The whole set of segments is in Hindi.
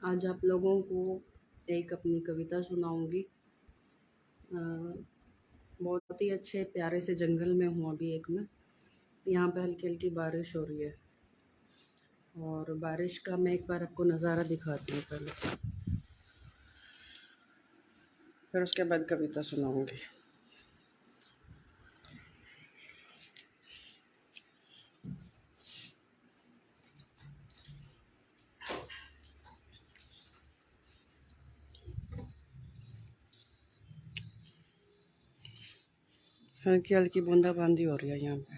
आज आप लोगों को एक अपनी कविता सुनाऊंगी। बहुत ही अच्छे प्यारे से जंगल में हूँ अभी एक मैं। यहाँ पे हल्की हल्की बारिश हो रही है और बारिश का मैं एक बार आपको नज़ारा दिखाती हूँ पहले, फिर उसके बाद कविता सुनाऊंगी। हल्की हल्की बूंदाबांदी हो रही है यहाँ पे।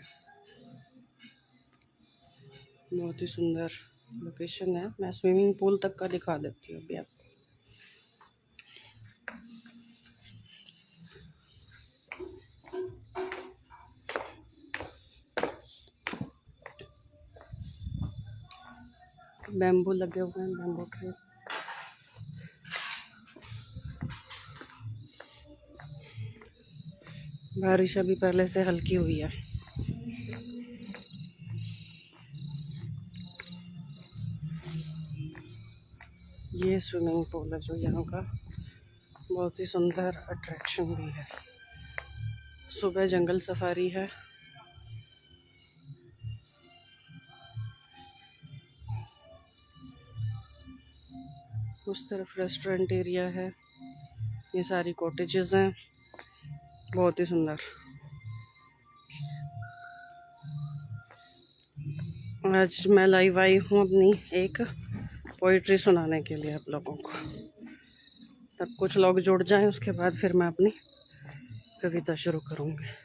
बहुत ही सुंदर लोकेशन है। मैं स्विमिंग पूल तक का दिखा देती हूँ अभी आपको। बैम्बू लगे हुए हैं, बैम्बू ट्री। बारिश अभी पहले से हल्की हुई है। ये स्विमिंग पूल है जो यहाँ का बहुत ही सुंदर अट्रैक्शन भी है। सुबह जंगल सफारी है। उस तरफ रेस्टोरेंट एरिया है। ये सारी कॉटेजेस हैं। बहुत ही सुंदर। आज मैं लाइव आई हूँ अपनी एक पोइट्री सुनाने के लिए आप लोगों को। तब कुछ लोग जुड़ जाएं, उसके बाद फिर मैं अपनी कविता शुरू करूँगी।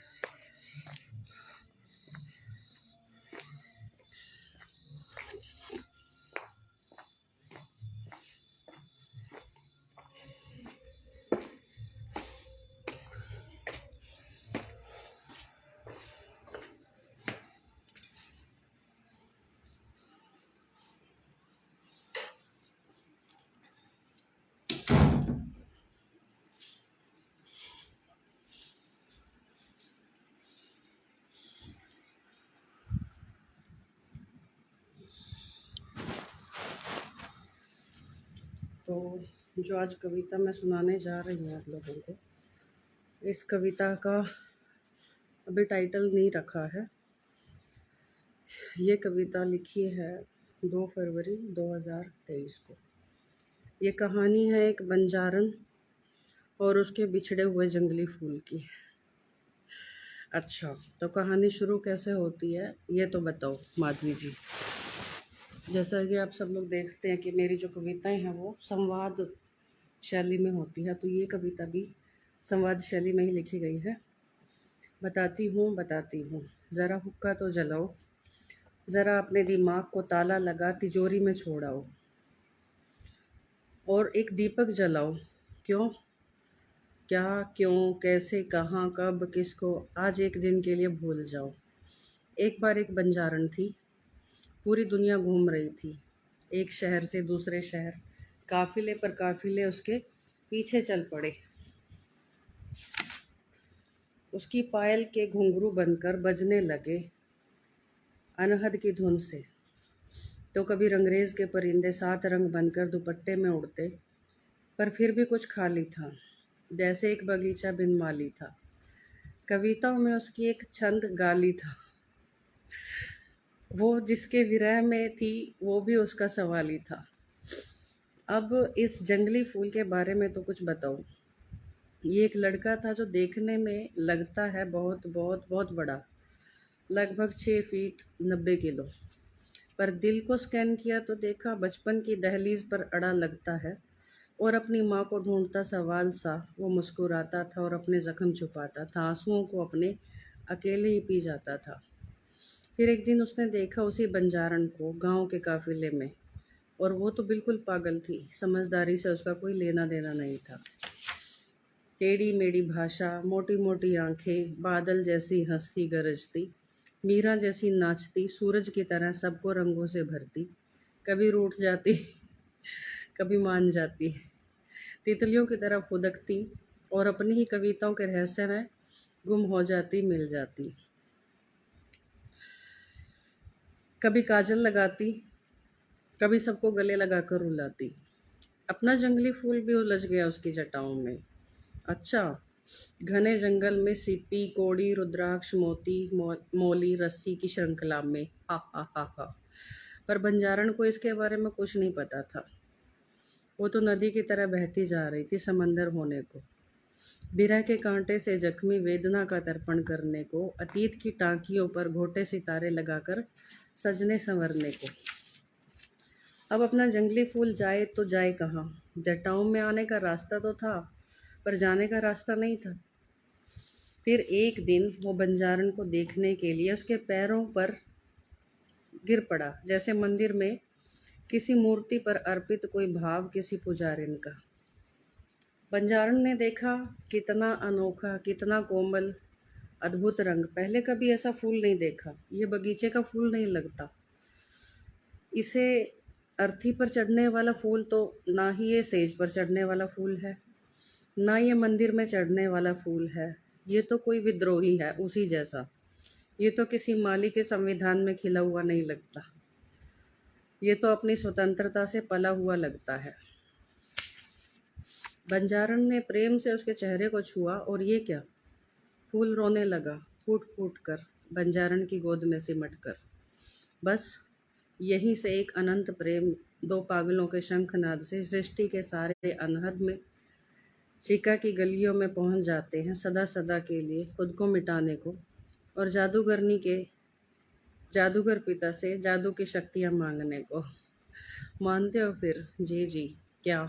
तो जो आज कविता मैं सुनाने जा रही हूँ आप लोगों को, इस कविता का अभी टाइटल नहीं रखा है। ये कविता लिखी है 2 फरवरी 2023 को। ये कहानी है एक बंजारन और उसके बिछड़े हुए जंगली फूल की। अच्छा, तो कहानी शुरू कैसे होती है ये तो बताओ माधवी जी। जैसा कि आप सब लोग देखते हैं कि मेरी जो कविताएं हैं वो संवाद शैली में होती है, तो ये कविता भी संवाद शैली में ही लिखी गई है। बताती हूँ, ज़रा हुक्का तो जलाओ, ज़रा अपने दिमाग को ताला लगा तिजोरी में छोड़ाओ और एक दीपक जलाओ। क्यों, क्या, क्यों, कैसे, कहाँ, कब, किसको आज एक दिन के लिए भूल जाओ। एक बार एक बंजारन थी, पूरी दुनिया घूम रही थी, एक शहर से दूसरे शहर, काफिले पर काफिले उसके पीछे चल पड़े। उसकी पायल के घुंघरू बनकर बजने लगे अनहद की धुन से। तो कभी रंगरेज के परिंदे 7 रंग बनकर दुपट्टे में उड़ते, पर फिर भी कुछ खाली था, जैसे एक बगीचा बिन माली था। कविताओं में उसकी एक छंद गाली था, वो जिसके विरह में थी वो भी उसका सवाल ही था। अब इस जंगली फूल के बारे में तो कुछ बताओ। ये एक लड़का था जो देखने में लगता है बहुत बहुत बहुत बड़ा, लगभग 6 फीट 90 किलो, पर दिल को स्कैन किया तो देखा बचपन की दहलीज पर अड़ा लगता है और अपनी माँ को ढूंढता सवाल सा वो मुस्कुराता था और अपने जख्म छुपाता था, आंसुओं को अपने अकेले ही पी जाता था। फिर एक दिन उसने देखा उसी बंजारन को गांव के काफिले में, और वो तो बिल्कुल पागल थी, समझदारी से उसका कोई लेना देना नहीं था। टेढ़ी मेढ़ी भाषा, मोटी मोटी आंखें, बादल जैसी हंसती गरजती, मीरा जैसी नाचती, सूरज की तरह सबको रंगों से भरती, कभी रूठ जाती कभी मान जाती, तितलियों की तरह फुदकती और अपनी ही कविताओं के रहस्य में गुम हो जाती, मिल जाती। कभी काजल लगाती, कभी सबको गले लगाकर रुलाती, अपना जंगली फूल भी उलझ गया उसकी जटाओं में। अच्छा, घने जंगल में सीपी, कोड़ी, रुद्राक्ष, मोती, मोली, रस्सी की श्रृंखला में। हा हा हा हा। पर बंजारण को इसके बारे में कुछ नहीं पता था। वो तो नदी की तरह बहती जा रही थी समंदर होने को, बिरह के कांटे से जख्मी वेदना का तर्पण करने को, अतीत की टांकियों पर घोटे सितारे लगाकर सजने संवरने को। अब अपना जंगली फूल जाए तो जाए कहाँ? जटाओं में आने का रास्ता तो था, पर जाने का रास्ता नहीं था। फिर एक दिन वो बंजारण को देखने के लिए उसके पैरों पर गिर पड़ा, जैसे मंदिर में किसी मूर्ति पर अर्पित कोई भाव किसी पुजारिन का। बंजारण ने देखा, कितना अनोखा, कितना कोमल, अद्भुत रंग। पहले कभी ऐसा फूल नहीं देखा। ये बगीचे का फूल नहीं लगता। इसे अर्थी पर चढ़ने वाला फूल तो ना ही ये सेज पर चढ़ने वाला फूल है, ना ये मंदिर में चढ़ने वाला फूल है। ये तो कोई विद्रोही है उसी जैसा। ये तो किसी माली के संविधान में खिला हुआ नहीं लगता। ये तो अपनी स्वतंत्रता से पला हुआ लगता है। बंजारण ने प्रेम से उसके चेहरे को छुआ और ये क्या? फूल रोने लगा, फूट फूट कर, बंजारण की गोद में सिमट कर। बस यहीं से एक अनंत प्रेम दो पागलों के शंखनाद से सृष्टि के सारे अनहद में चिका की गलियों में पहुंच जाते हैं, सदा सदा के लिए खुद को मिटाने को, और जादूगरनी के जादूगर पिता से जादू की शक्तियां मांगने को। मानते हो फिर? जी जी। क्या